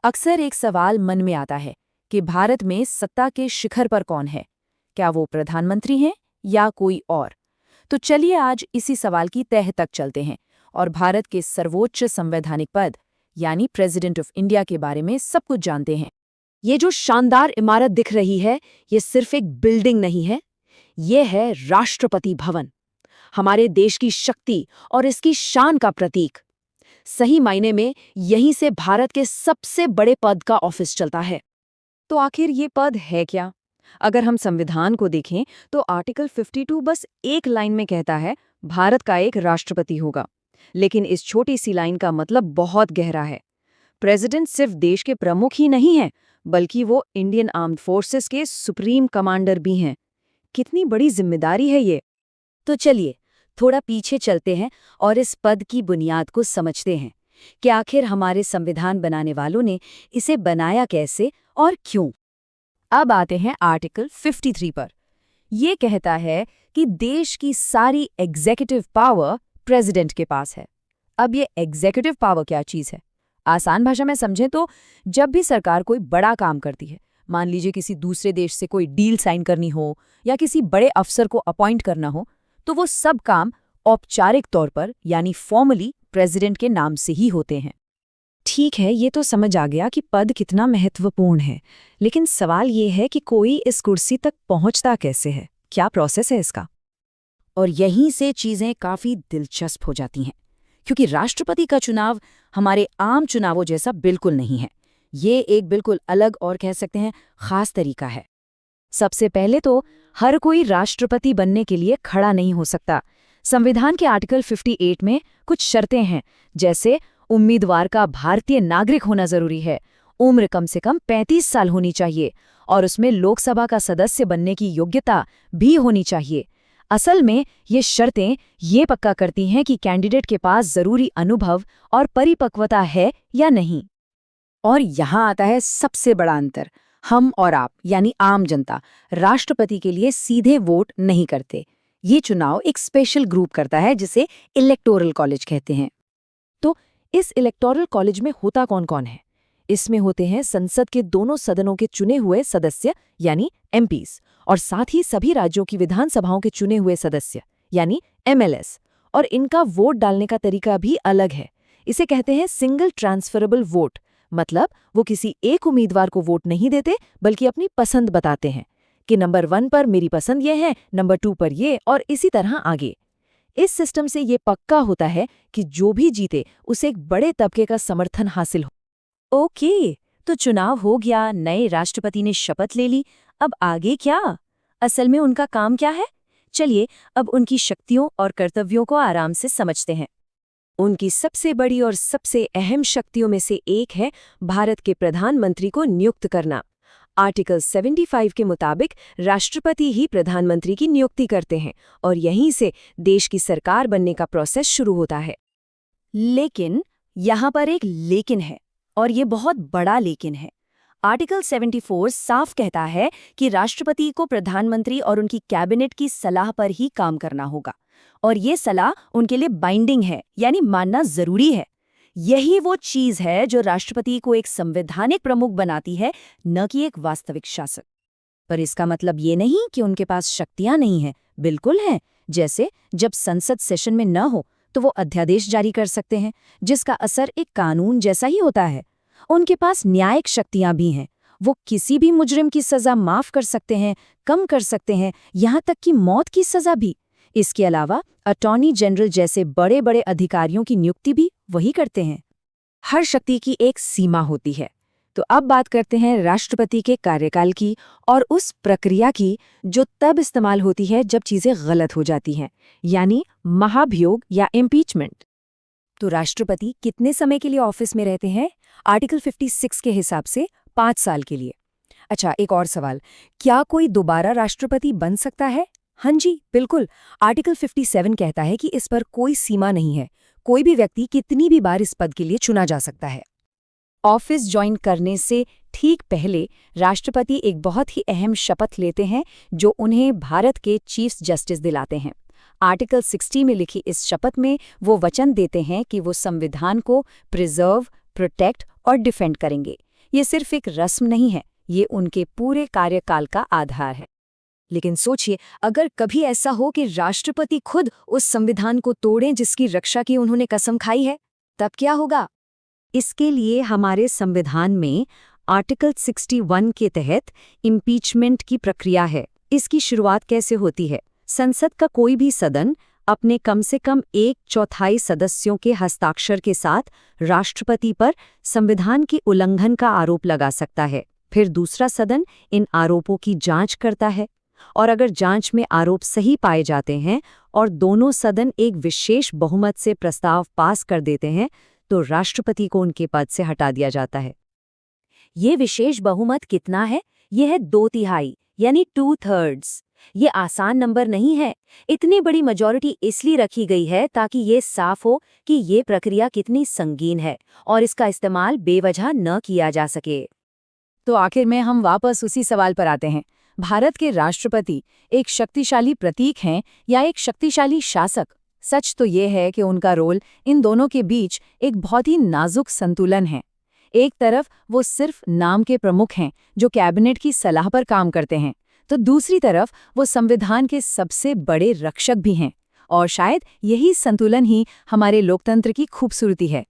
अक्सर एक सवाल मन में आता है कि भारत में सत्ता के शिखर पर कौन है। क्या वो प्रधानमंत्री हैं या कोई और? तो चलिए आज इसी सवाल की तह तक चलते हैं और भारत के सर्वोच्च संवैधानिक पद यानी प्रेसिडेंट ऑफ इंडिया के बारे में सब कुछ जानते हैं। ये जो शानदार इमारत दिख रही है, ये सिर्फ एक बिल्डिंग नहीं है, ये है राष्ट्रपति भवन, हमारे देश की शक्ति और इसकी शान का प्रतीक। सही मायने में यहीं से भारत के सबसे बड़े पद का ऑफिस चलता है। तो आखिर ये पद है क्या? अगर हम संविधान को देखें तो आर्टिकल 52 बस एक लाइन में कहता है भारत का एक राष्ट्रपति होगा। लेकिन इस छोटी सी लाइन का मतलब बहुत गहरा है। प्रेसिडेंट सिर्फ देश के प्रमुख ही नहीं है, बल्कि वो इंडियन आर्म्ड फोर्सेस के सुप्रीम कमांडर भी हैं। कितनी बड़ी जिम्मेदारी है ये। तो चलिए थोड़ा पीछे चलते हैं और इस पद की बुनियाद को समझते हैं कि आखिर हमारे संविधान बनाने वालों ने इसे बनाया कैसे और क्यों। अब आते हैं आर्टिकल 53 पर। ये कहता है कि देश की सारी एग्जीक्यूटिव पावर प्रेसिडेंट के पास है। अब ये एग्जीक्यूटिव पावर क्या चीज़ है? आसान भाषा में समझें तो जब भी सरकार कोई बड़ा काम करती है, मान लीजिए किसी दूसरे देश से कोई डील साइन करनी हो या किसी बड़े अफसर को अपॉइंट करना हो, तो वो सब काम औपचारिक तौर पर यानी फॉर्मली प्रेसिडेंट के नाम से ही होते हैं। ठीक है, ये तो समझ आ गया कि पद कितना महत्वपूर्ण है, लेकिन सवाल ये है कि कोई इस कुर्सी तक पहुंचता कैसे है, क्या प्रोसेस है इसका? और यहीं से चीजें काफी दिलचस्प हो जाती हैं, क्योंकि राष्ट्रपति का चुनाव हमारे आम चुनावों जैसा बिल्कुल नहीं है। ये एक बिल्कुल अलग और कह सकते हैं खास तरीका है। सबसे पहले तो हर कोई राष्ट्रपति बनने के लिए खड़ा नहीं हो सकता। संविधान के आर्टिकल 58 में कुछ शर्तें हैं, जैसे उम्मीदवार का भारतीय नागरिक होना जरूरी है, उम्र कम से कम 35 साल होनी चाहिए और उसमें लोकसभा का सदस्य बनने की योग्यता भी होनी चाहिए। असल में ये शर्तें ये पक्का करती हैं कि कैंडिडेट के पास जरूरी अनुभव और परिपक्वता है या नहीं। और यहाँ आता है सबसे बड़ा अंतर। हम और आप यानी आम जनता राष्ट्रपति के लिए सीधे वोट नहीं करते। ये चुनाव एक स्पेशल ग्रुप करता है जिसे इलेक्टोरल कॉलेज कहते हैं। तो इस इलेक्टोरल कॉलेज में होता कौन कौन है? इसमें होते हैं संसद के दोनों सदनों के चुने हुए सदस्य यानी एमपीज, और साथ ही सभी राज्यों की विधानसभाओं के चुने हुए सदस्य यानी एमएलएस। और इनका वोट डालने का तरीका भी अलग है। इसे कहते हैं सिंगल ट्रांसफरेबल वोट, मतलब वो किसी एक उम्मीदवार को वोट नहीं देते बल्कि अपनी पसंद बताते हैं कि नंबर 1 पर मेरी पसंद ये है, नंबर 2 पर ये, और इसी तरह आगे। इस सिस्टम से ये पक्का होता है कि जो भी जीते उसे एक बड़े तबके का समर्थन हासिल हो। ओके, तो चुनाव हो गया, नए राष्ट्रपति ने शपथ ले ली, अब आगे क्या? असल में उनका काम क्या है? चलिए अब उनकी शक्तियों और कर्तव्यों को आराम से समझते हैं। उनकी सबसे बड़ी और सबसे अहम शक्तियों में से एक है भारत के प्रधानमंत्री को नियुक्त करना। आर्टिकल 75 के मुताबिक राष्ट्रपति ही प्रधानमंत्री की नियुक्ति करते हैं और यहीं से देश की सरकार बनने का प्रोसेस शुरू होता है। लेकिन यहाँ पर एक लेकिन है, और ये बहुत बड़ा लेकिन है। आर्टिकल 74 साफ कहता है कि राष्ट्रपति को प्रधानमंत्री और उनकी कैबिनेट की सलाह पर ही काम करना होगा, और ये सलाह उनके लिए बाइंडिंग है, यानी मानना जरूरी है। यही वो चीज है जो राष्ट्रपति को एक संवैधानिक प्रमुख बनाती है, न कि एक वास्तविक शासक। पर इसका मतलब ये नहीं कि उनके पास शक्तियां नहीं हैं, बिल्कुल हैं। जैसे जब संसद सेशन में न हो तो वो अध्यादेश जारी कर सकते हैं, जिसका असर एक कानून जैसा ही होता है। उनके पास न्यायिक शक्तियां भी हैं। वो किसी भी मुजरिम की सजा माफ कर सकते हैं, कम कर सकते हैं, यहाँ तक कि मौत की सजा भी। इसके अलावा अटॉर्नी जनरल जैसे बड़े बड़े अधिकारियों की नियुक्ति भी वही करते हैं। हर शक्ति की एक सीमा होती है। तो अब बात करते हैं राष्ट्रपति के कार्यकाल की और उस प्रक्रिया की जो तब इस्तेमाल होती है जब चीजें गलत हो जाती हैं, यानी महाभियोग या इम्पीचमेंट। तो राष्ट्रपति कितने समय के लिए ऑफिस में रहते हैं? आर्टिकल 56 के हिसाब से 5 साल के लिए। अच्छा, एक और सवाल, क्या कोई दोबारा राष्ट्रपति बन सकता है? हाँ जी, बिल्कुल। आर्टिकल 57 कहता है कि इस पर कोई सीमा नहीं है। कोई भी व्यक्ति कितनी भी बार इस पद के लिए चुना जा सकता है। ऑफिस ज्वाइन करने से ठीक पहले राष्ट्रपति एक बहुत ही अहम शपथ लेते हैं जो उन्हें भारत के चीफ जस्टिस दिलाते हैं। आर्टिकल 60 में लिखी इस शपथ में वो वचन देते हैं कि वो संविधान को प्रिजर्व, प्रोटेक्ट और डिफेंड करेंगे। ये सिर्फ एक रस्म नहीं है, ये उनके पूरे कार्यकाल का आधार है। लेकिन सोचिए, अगर कभी ऐसा हो कि राष्ट्रपति खुद उस संविधान को तोड़ें जिसकी रक्षा की उन्होंने कसम खाई है, तब क्या होगा? इसके लिए हमारे संविधान में आर्टिकल 61 के तहत इम्पीचमेंट की प्रक्रिया है। इसकी शुरुआत कैसे होती है? संसद का कोई भी सदन अपने कम से कम 1/4 सदस्यों के हस्ताक्षर के साथ राष्ट्रपति पर संविधान की उल्लंघन का आरोप लगा सकता है। फिर दूसरा सदन इन आरोपों की जांच करता है, और अगर जांच में आरोप सही पाए जाते हैं और दोनों सदन एक विशेष बहुमत से प्रस्ताव पास कर देते हैं, तो राष्ट्रपति को उनके पद से हटा दिया जाता है। ये विशेष बहुमत कितना है? यह है 2/3 यानी 2/3। ये आसान नंबर नहीं है। इतनी बड़ी मेजॉरिटी इसलिए रखी गई है ताकि ये साफ हो कि ये प्रक्रिया कितनी संगीन है और इसका इस्तेमाल बेवजह न किया जा सके। तो आखिर में हम वापस उसी सवाल पर आते हैं, भारत के राष्ट्रपति एक शक्तिशाली प्रतीक हैं या एक शक्तिशाली शासक? सच तो ये है कि उनका रोल इन दोनों के बीच एक बहुत ही नाजुक संतुलन है। एक तरफ वो सिर्फ नाम के प्रमुख हैं जो कैबिनेट की सलाह पर काम करते हैं, तो दूसरी तरफ वो संविधान के सबसे बड़े रक्षक भी हैं। और शायद यही संतुलन ही हमारे लोकतंत्र की खूबसूरती है।